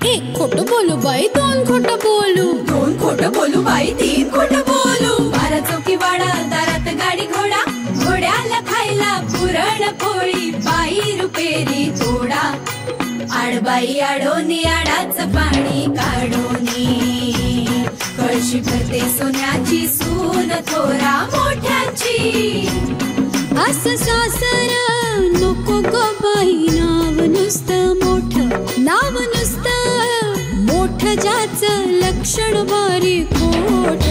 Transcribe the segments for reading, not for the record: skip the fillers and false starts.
एक खोटं बोलू बाई, दोन खोटं बोलू, दोन खोटं बोलू बाई, तीन खोटं बोलू. 12 चौकी वाडा, दारात गाडी घोडा, घोड्याला खायला पुरण पोळी, बाई रुपेरी थोडा. आडबाई आडोनी आडाचं पाणी काढोनी, कळशी भरते सोन्याची सून थोरा मोठ्याची. असं सासर नको ग बाई, नाव नुसतं मोठं, नाव नुसतं मोठं, ज्याचं लक्षण बारी खोट.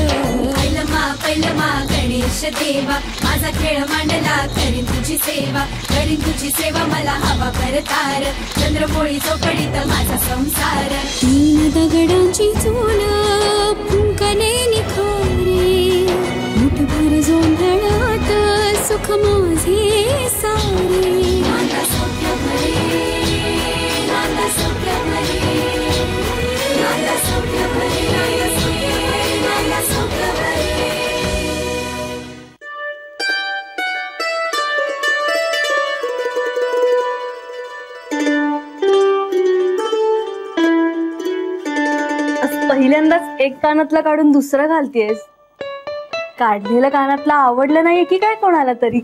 पैलमा गणेश देवा, माझा खेळ मांडला, करीन तुझी सेवा, करीन तुझी सेवा, मला हवा करतार, चंद्रपोळी चौकडीत माझा संसार. 3 दगडांची चूल फुंकणे निखारे, मुठभर जोंधळात सुख माझे सारे. नांदा सौख्य भरे, नांदा सौख्य भरे, नांदा सौख्य भरे, नांदा सौख्य भरे. पहिल्यांदाच एक कानातला काढून दुसरा घालतेस. काढलेलं कानातला आवडलं नाहीये की काय कोणाला तरी?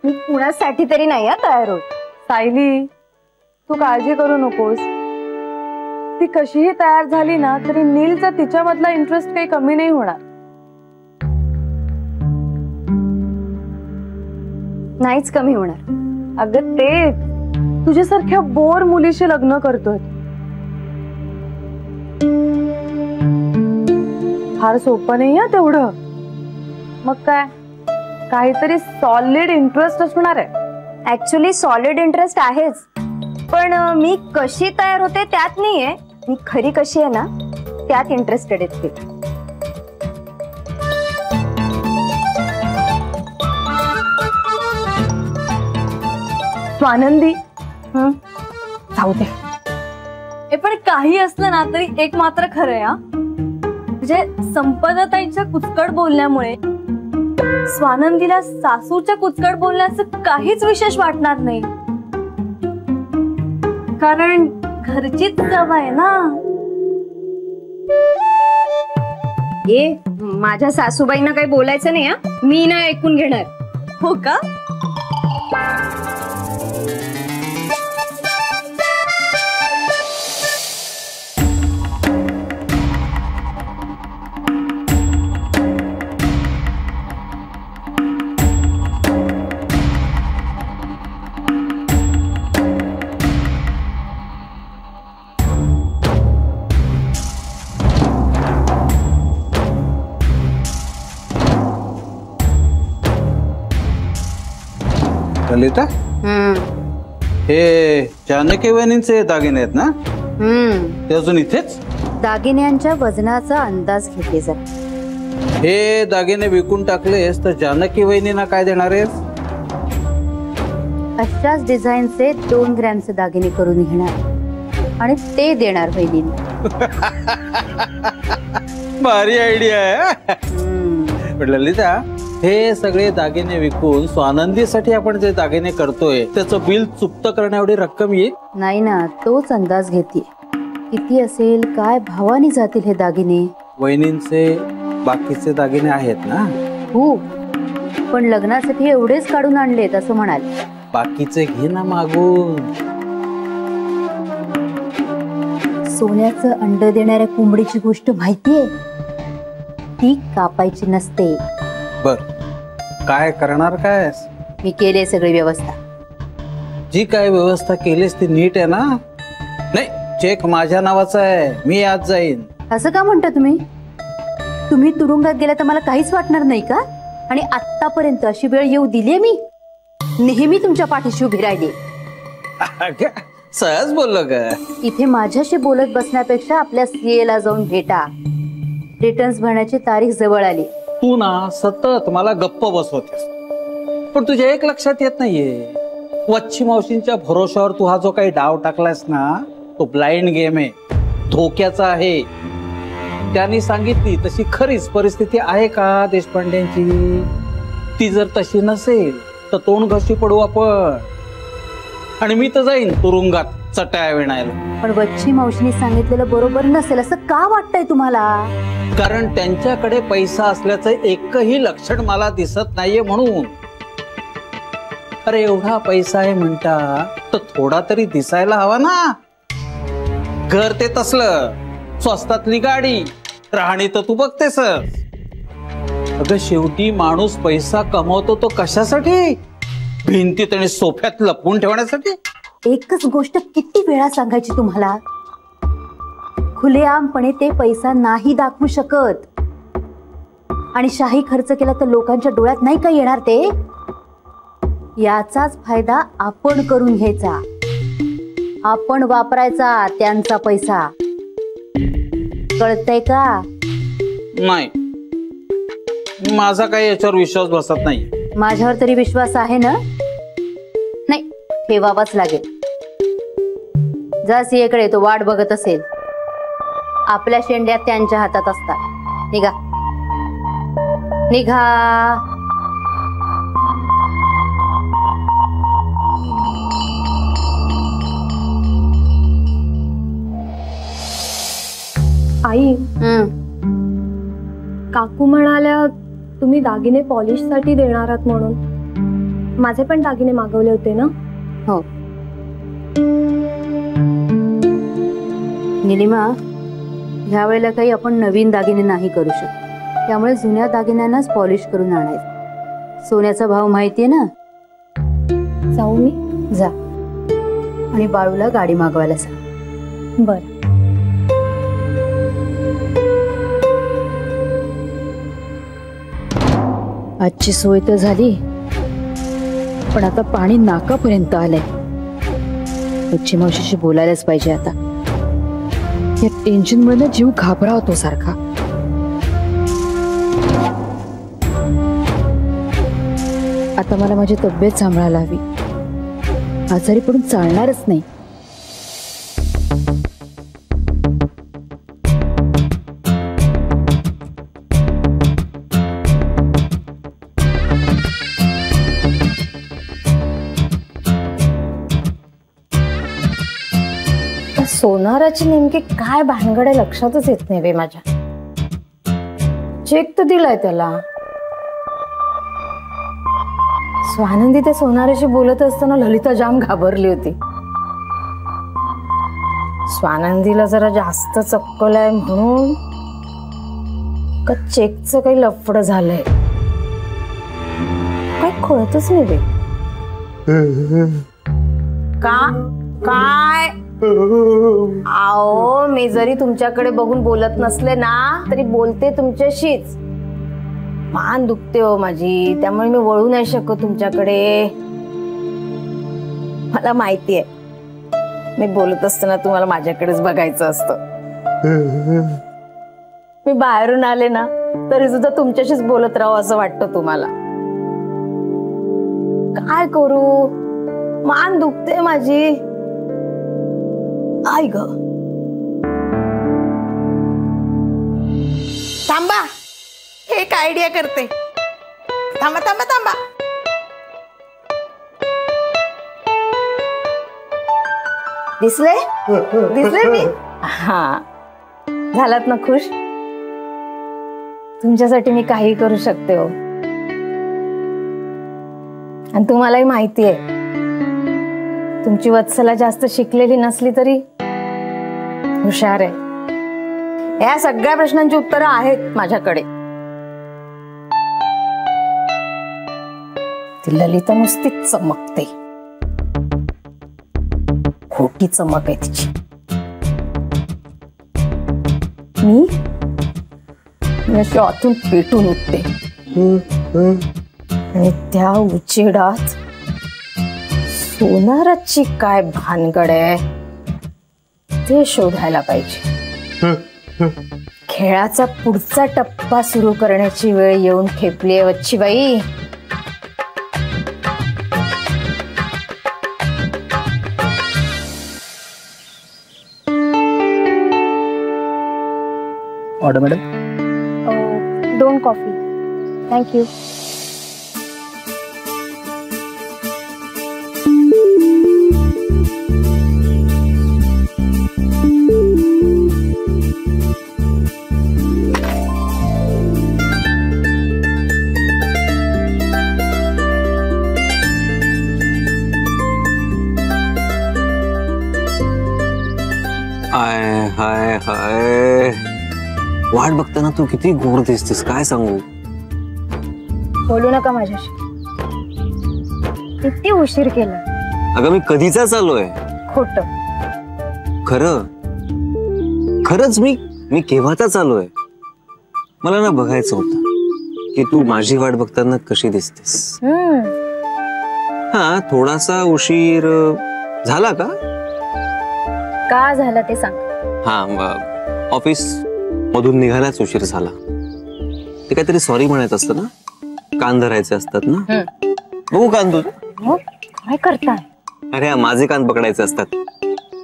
मी कुणासाठी तरी नाही तयार होत. सायली, तू काळजी करू नकोस. ती कशीही तयार झाली ना तरी नीलचा तिच्यामधला इंटरेस्ट काही कमी नाही होणार. नाहीच कमी होणार. अगं ते तुझ्यासारख्या बोर मुलीशी लग्न करतोय. फार सोपं नाही आहे तेवढं. मग काय, काहीतरी सॉलिड इंटरेस्ट असणार आहे. ऍक्च्युली सॉलिड इंटरेस्ट आहेच, पण मी कशी तयार होते त्यात नाहीये. मी खरी कशी आहे ना त्यात इंटरेस्टेड आहे. स्वानंदी, जाऊ दे. पण काही असलं ना तरी एक मात्र खरं आहे, म्हणजे संपदाताईंच्या कुचकट बोलण्यामुळे स्वानंदीला सासूच्या कुचकट बोलण्याचं काहीच विशेष वाटणार नाही, कारण घरचीच चव आहे ना. माझ्या सासूबाईंना काही बोलायचं नाही. मी ना ऐकून घेणार. हो का? ललिता, हे जानकी वहिनींचे दागिने आहेत ना? ते अजून इथेच? दागिन्यांच्या वजनाचा अंदाज घेते जर. हे दागिने विकून टाकलेस तर जानकी वहिनींना काय देणार आहेस? अशाच डिझाईनचे 2 ग्रॅमचे दागिने करून घेणार आणि ते देणार वहिनींना. भारी आयडिया आहे. पण ललिता, हे सगळे दागिने विकून स्वानंदीसाठी आपण जे दागिने करतोय त्याचं बिल चुकतं करण्या एवढी रक्कम येईल? नाही ना, तोच अंदाज घेते. किती असेल, काय भावाने जातील हे दागिने? वहिनींचे बाकीचे दागिने आहेत ना? हो, पण लग्नासाठी एवढेच काढून आणलेत असं म्हणाल. बाकीचे घे ना मागून. सोन्याचं अंड देणाऱ्या कोंबडीची गोष्ट माहितीये? ती कापायची नसते. बर, काय करणार काय? मी केली सगळी व्यवस्था. जी काय व्यवस्था केलीस ती नीट आहे ना? नाही, चेक माझ्या नावाचा आहे, मी आज जाईन. असं का म्हणता तुम्ही? तुम्ही तुरुंगात गेला तर मला काहीच वाटणार नाही का? आणि आतापर्यंत अशी वेळ येऊ दिलीये मी? नेहमी तुमच्या पाठीशी उभी राहिली. सहज बोललो का? इथे माझ्याशी बोलत बसण्यापेक्षा आपल्या सीएला जाऊन भेटा. रिटर्न्स भरण्याची तारीख जवळ आली. तू ना सतत मला गप्प बसवतेस, पण तुझ्या एक लक्षात येत नाहीये, वच्छी मावशींच्या भरोशावर तू हा जो काही डाव टाकलायस ना तो ब्लाइंड गेम आहे, धोक्याचा आहे. त्यांनी सांगितली तशी खरीच परिस्थिती आहे का देशपांड्यांची? ती जर तशी नसेल तर तोंड घशी पडू आपण. आणि मी तर जाईन तुरुंगात चटया विणायला. पण वच्छी मावशीने सांगितलेलं बरोबर नसेल असं का वाटतंय तुम्हाला? कारण त्यांच्याकडे पैसा असल्याचं एकही लक्षण मला दिसत नाहीये म्हणून. अरे एवढा पैसा आहे म्हणता तर थोडा तरी दिसायला हवा ना. घर ते तसलं, स्वस्तातली गाडी, राहणी तर तू बघतेस. अगं शेवटी माणूस पैसा कमवतो तो कशासाठी? भिंतीत आणि सोफ्यात लपवून ठेवण्यासाठी. एकच गोष्ट किती वेळा सांगायची तुम्हाला? खुलेआमपणे ते पैसा नाही दाखवू शकत. आणि शाही खर्च केला तर लोकांच्या डोळ्यात नाही का येणार ते? याचाच फायदा आपण करून घ्यायचा, आपण वापरायचा त्यांचा पैसा. कळतंय का? नाही, माझा काही याच्यावर विश्वास बसत नाही. माझ्यावर तरी विश्वास आहे ना? नाही, ठेवावाच लागेल. जा सीएकडे, तो वाट बघत असेल. आपल्या शेंड्या त्यांच्या हातात असतात. निघा निघा. आई, काकू म्हणाल्या तुम्ही दागिने पॉलिश साठी देणार आहात म्हणून. माझे पण दागिने मागवले होते ना? हो. निलिमा, ह्या वेळेला काही आपण नवीन दागिने नाही करू शकत. त्यामुळे जुन्या दागिन्यांनाच पॉलिश करून आणायचं. सोन्याचा भाव माहितीये ना? जाऊ मी? जा आणि बाळूला गाडी मागवायला सांग. बर. आजची सोय तर झाली, पण आता पाणी नाकापर्यंत आलंय. वच्छी मावशीशी बोलायलाच पाहिजे आता. या टेन्शन मुळे जीव घाबरावतो सारखा. आता मला माझी तब्येत सांभाळायला हवी. आजारी पडून चालणारच नाही. सोनाराची नेमकी काय भानगड आहे लक्षातच येत नाही बे माझ्या. चेक तर दिलाय त्याला. स्वानंदी ते सोनाराशी बोलत असताना ललिता जाम घाबरली होती. स्वानंदीला जरा जास्त चक्कल आहे म्हणून का चेकचं काही लफड झालंय काय कळतच नाही बे. का काय आओ, मी जरी तुमच्याकडे बघून बोलत नसले ना तरी बोलते तुमच्याशीच. मान दुखते हो माझी, त्यामुळे मी वळू नाही शकत तुमच्याकडे. मला माहितीये मी बोलत असताना तुम्हाला माझ्याकडेच बघायचं असतं. मी बाहेरून आले ना तरी सुद्धा तुमच्याशीच बोलत राहू असं वाटतं तुम्हाला. काय करू, मान दुखते माझी. आई ग, थांबा, एक आयडिया करते. थांबा थांबा थांबा. दिसले दिसले मी? हा, झालात ना खुश? तुमच्यासाठी मी काही करू शकते हो. आणि तुम्हालाही माहिती आहे तुमची वत्सला जास्त शिकलेली नसली तरी हुशार आहे. या सगळ्या प्रश्नांची उत्तरं आहेत माझ्याकडे. ती ललिता नुसतीच चमकते, खोटी चमक आहे तिची. मी अशी आतून पेटून उठते आणि त्या उजेडात सोनाराची काय भानगड आहे ते शोधायला पाहिजे. खेळाचा पुढचा टप्पा सुरू करण्याची वेळ येऊन ठेपली आहे Vachhibai. Order madam. 2 coffee. Thank you. Hi hi hi, वाट बघताना तू किती गोड दिसतेस, काय सांगू. बोलू नका माझ्याशी. किती उशीर केला. अगं मी कधीचा चाललोय. खोट. खरं खरंच मी केव्हाचा चाललोय. मला ना बघायचं होतं की तू माझी वाट बघताना कशी दिसतेस. हा थोडासा उशीर झाला का? का झाला ते सांग. हा ऑफिस मधून निघायलाच उशीर झाला. ते काहीतरी सॉरी म्हणायचं असतं ना, कान धरायचे असतात ना. बघू कान तुझं. काय करताय? अरे माझे कान पकडायचे असतात.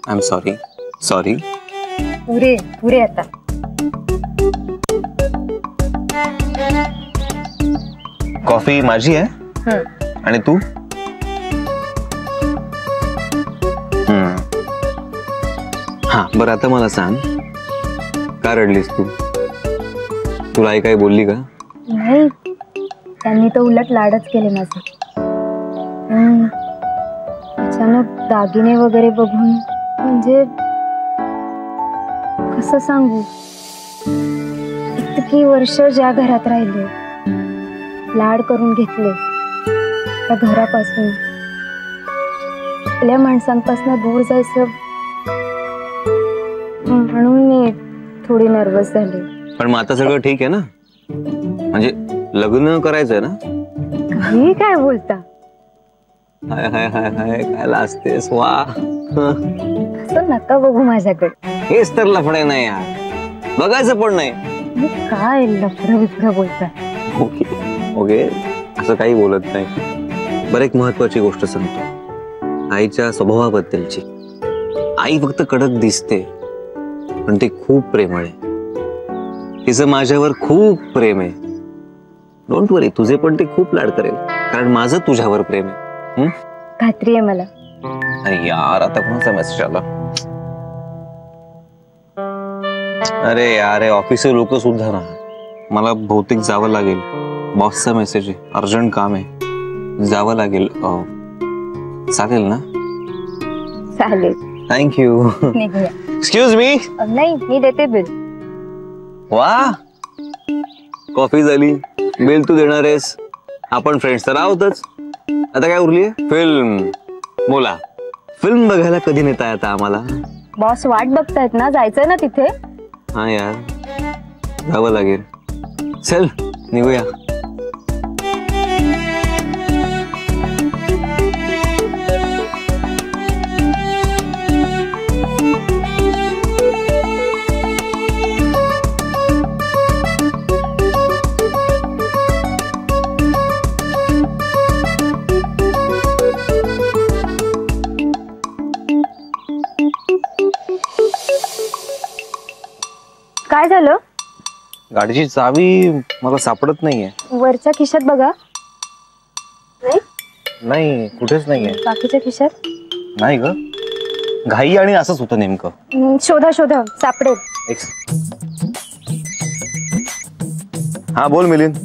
I am sorry. सॉरी. पुरे पुरे आता. कॉफी माझी आहे आणि तू. हा बरं आता मला सांग, का रडलीस तू? तुला आई काही बोलली का? नाही, त्यांनी तर उलट लाडच केले माझे. अचानक दागिने वगैरे बघून म्हणजे कसं सांगू, इतकी वर्ष ज्या घरात राहिले, लाड करून घेतले, त्या घरापासून आपल्या माणसांपासून दूर जायचं म्हणून मी थोडी नर्वस झाली. पण मग आता सगळं ठीक आहे ना? म्हणजे लग्न करायचंय ना? काही काय बोलता. हाय हाय हाय हाय, काय लाजतेस. वा असं नका बघू माझ्याकडे. हेच तर लफडे नाही यार, बघायचं पण नाही. काय लफडं बिफडं बोलताय. ओके ओके, असं काही बोलत नाही. बरं एक महत्वाची गोष्ट सांगतो, आईच्या स्वभावाबद्दलची. आई फक्त कडक दिसते पण ती खूप प्रेमळ आहे. तिचं माझ्यावर खूप प्रेम आहे. डोंट वरी, तुझे पण ते खूप लाड करेल, कारण माझं तुझ्यावर प्रेम आहे. खात्री आहे मला. अरे यार आता कोणाचा मेसेज आला? अरे यार ऑफिसचे लोक सुद्धा ना, मला बहुतेक जावं लागेल. बॉसचा मेसेज आहे, अर्जंट काम आहे, जावं लागेल. चालेल ना? चालेल. थँक्यू. निघूया. Excuse me. नाही, मी देते बिल. वा, कॉफी झाली, बिल तू देणार आहेस. आपण फ्रेंड्स तर आहोतच. आता काय उरलीये? फिल्म. बोला, फिल्म बघायला कधी नेताय आता आम्हाला? बॉस वाट बघतायत ना, जायचंय ना तिथे. हा यार, जावं लागेल. चल निघूया. काय झालं? गाडीची चावी मला सापडत नाहीये. वरच्या खिशात बघा. नाही, नाही कुठेच नाहीये. बाकीच्या खिशात नाही ग, घाई आणि असंच होतं नेमकं. शोधा शोधा, सापडेल. हा बोल मिलिंद.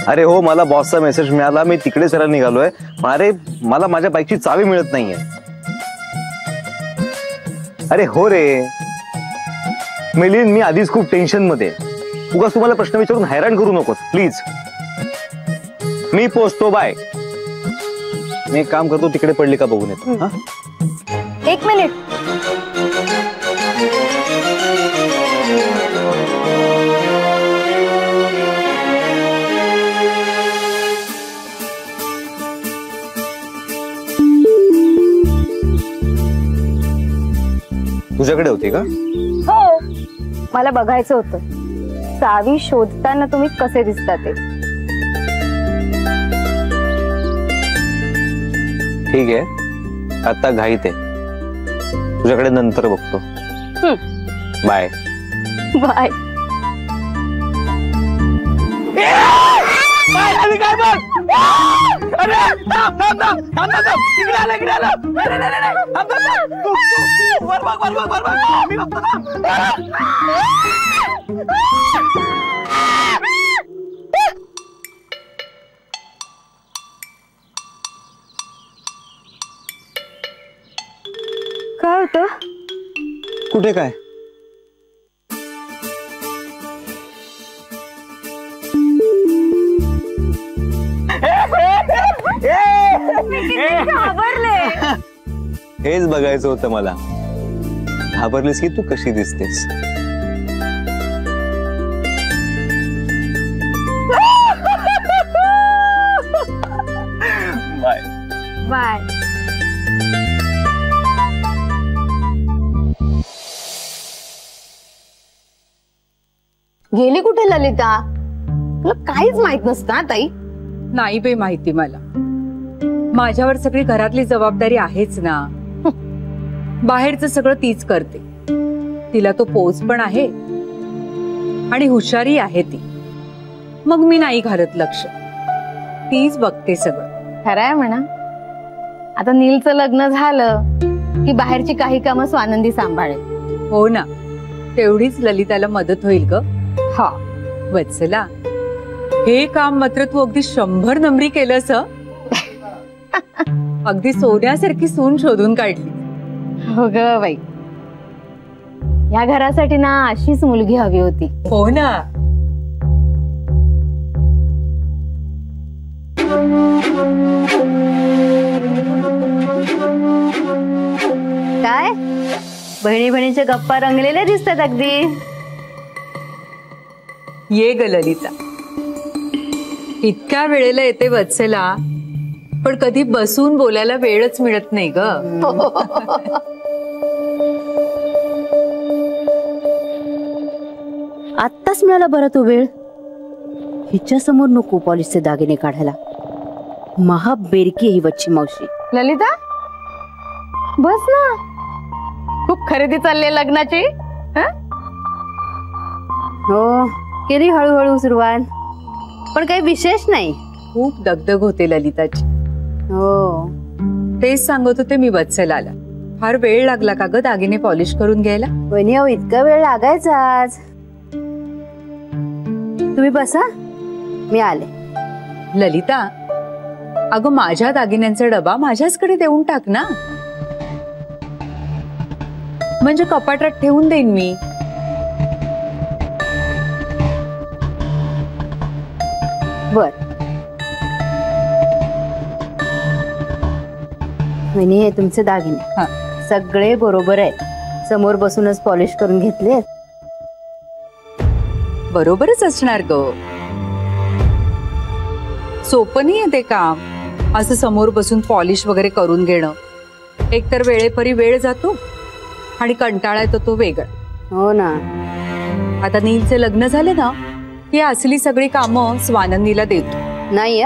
अरे हो, मला बॉसचा मेसेज मिळाला, मी तिकडे सरायला निघालोय. अरे मला माझ्या बाईकची चावी मिळत नाहीये. अरे हो रे मिलिंद, मी आधीच खूप टेन्शन मध्ये. उगाच तुम्हाला प्रश्न विचारून हैराण करू नकोस प्लीज. मी पोचतो, बाय. मी एक काम करतो, तिकडे पडली का बघून येतो. एक मिनिट. तुझ्याकडे होती का? हो, मला बघायचं होतं चावी शोधताना तुम्ही कसे दिसता ते. ठीक आहे, आता घाईत आहे, तुझ्याकडे नंतर बघतो. Bye bye. काय होतं? कुठे काय? हेच बघायचं होतं मला. घाबरलीस की तू कशी दिसतेस? Bye bye. गेली कुठे ललिता? तुला काहीच माहित नसतं ना ताई? नाही बे माहिती मला. माझ्यावर सगळी घरातली जबाबदारी आहेच ना. बाहेरचं सगळं तीच करते. तिला तो पोच पण आहे आणि हुशारी आहे ती. मग मी नाही घालत लक्ष. तीच बघते सगळं. खरंय म्हणा. आता नीलचं लग्न झालं की बाहेरची काही कामं स्वानंदी सांभाळेल. हो ना, तेवढीच ललिताला मदत होईल ग. हा वत्सला, हे काम मात्र तू अगदी 100 नंबरी केलंस. अगदी सोन्यासारखी सून शोधून काढली. हो ग बाई, या घरासाठी ना अशीच मुलगी हवी होती. हो ना. काय बहिणी बहिणीच्या गप्पा रंगलेल्या दिसतात अगदी. ये ग ललिता, इतक्या वेळेला येते वत्सला, पण कधी बसून बोलायला वेळच मिळत नाही ग. आत्ताच मिळाला बरं तो वेळ. हिच्या समोर नको पॉलिशचे दागिने काढायला. महाबेरकी ही वच्ची मावशी. ललिता बस ना, खूप खरेदी चालली लग्नाची. हो, केली हळूहळू सुरुवात, पण काही विशेष नाही. खूप दगदग होते ललिताची. हो, तेच सांगत होते मी वत्सलाला. फार वेळ लागला का ग दागिने पॉलिश करून घ्यायला? वहिनी अहो, इतका वेळ लागायचा आज. तुम्ही बसा, मी आले. ललिता, अगं माझ्या दागिन्यांचा डबा माझ्याचकडे देऊन टाक ना, म्हणजे कपाटात ठेवून देईन मी. बर. वहिनी, हे तुमचे दागिने सगळे बरोबर आहे. समोर बसूनच पॉलिश करून घेतले. बरोबरच असणार ग. सोपं नाही आहे ते काम, असं समोर बसून पॉलिश वगैरे करून घेणं. एकतर वेळेपरी वेळ जातो आणि कंटाळा येतो तो वेगळा. हो ना. आता नीलचे लग्न झाले ना, ही असली सगळी कामं स्वानंदीला देतो. नाही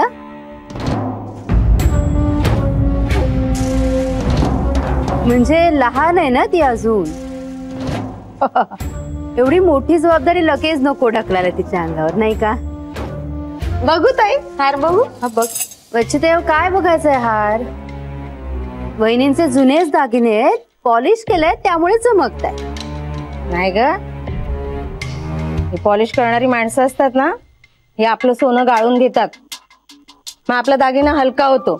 म्हणजे लहान आहे ना ती अजून. एवढी मोठी जबाबदारी लगेच नको ढकलायला तिच्या अंगावर, नाही का? बघू ताई, हार बघू. हा बघ. वच्छदेव, काय बघायचंय हार? वहिनींचे जुनेच दागिने आहेत, पॉलिश केलंय त्यामुळे चमकताय. नाही ग, ही पॉलिश करणारी माणसं असतात ना, हे आपलं सोनं गाळून घेतात. मग आपला दागिना हलका होतो.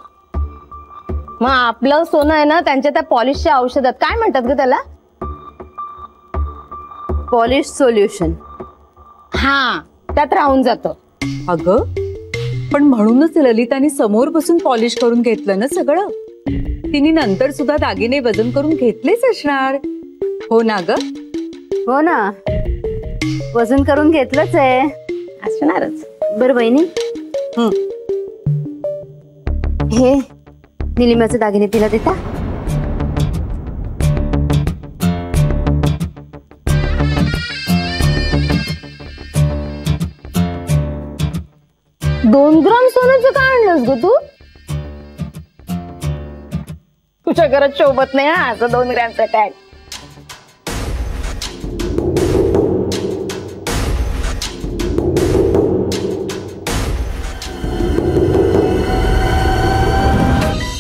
मग आपलं सोनं आहे ना, त्यांच्या त्या पॉलिशच्या औषधात काय म्हणतात ग त्याला? Polish solution. हा, त्यात राहून जातं. अगं, पण म्हणूनच ललिताने समोर बसून पॉलिश करून घेतलं ना सगळं. तिने नंतर सुद्धा दागिने वजन करून घेतलेच असणार. हो ना ग? हो ना, वजन करून घेतलंच आहे. असणारच. बरं बहिणी, हे निलिमाचे दागिने तिला देता? $2 ग्राम सोन्याचं काय आणलंस ग तू? तुझ्या घरात शोभत नाही हा असं 2 ग्रॅमचं टॅग.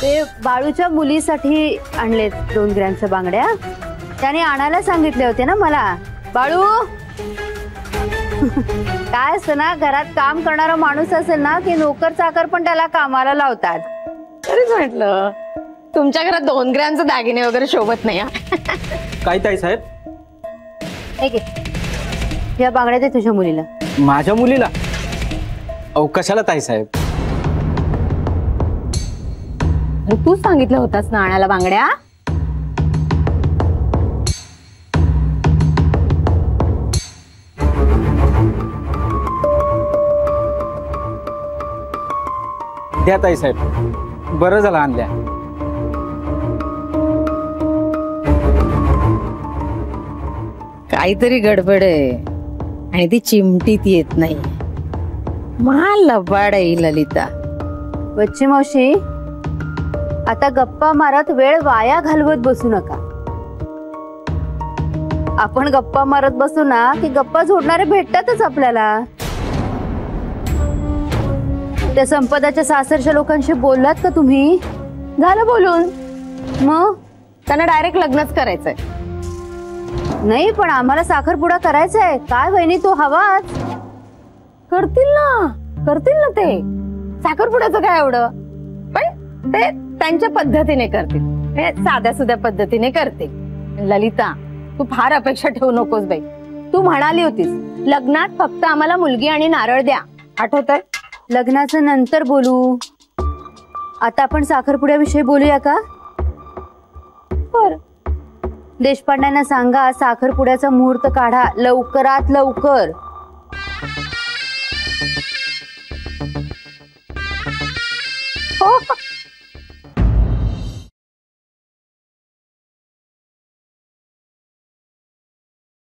ते बाळूच्या मुलीसाठी आणले 2 ग्रॅमच्या बांगड्या. त्याने आणायला सांगितले होते ना मला. बाळू, काय असतं ना, घरात काम करणारा माणूस असेल ना की नोकर चाकर पण त्याला कामाला लावतात. तरीच म्हटलं, तुमच्या घरात 2 ग्रॅमचे दागिने वगैरे शोभत नाही. काय ताई साहेब, हे घे. या बांगड्या दे तुझ्या मुलीला. माझ्या मुलीला? अहो कशाला ताईसाहेब? तू सांगितलं होतास ना आणायला बांगड्या. द्या ताईसाहेब, बरं झालं आणल्या. काहीतरी गडबड आहे आणि ती चिमटीत येत नाही. लबाड आहे ललिता. वच्ची मावशी, आता गप्पा मारत वेळ वाया घालवत बसू नका. आपण गप्पा मारत बसू ना की गप्पा जोडणारे भेटतातच आपल्याला. त्या संपदाच्या सासरच्या लोकांशी बोललात का तुम्ही? झालं बोलून. मग त्यांना डायरेक्ट लग्नच करायचंय. नाही, पण आम्हाला साखरपुडा करायचा आहे. काय वहिनी, तो हवाच. करतील ना ते. साखरपुड्याचं काय एवढं, पण ते त्यांच्या पद्धतीने करतील. ते साध्या सुध्या पद्धतीने करतील. ललिता, तू फार अपेक्षा ठेवू नकोस बाई. तू म्हणाली होतीस लग्नात फक्त आम्हाला मुलगी आणि नारळ द्या, आठवतंय? लग्नाचं नंतर बोलू. आता आपण साखरपुड्याविषयी बोलूया का? देशपांड्यांना सांगा साखरपुड्याचा मुहूर्त काढा लवकरात लवकर.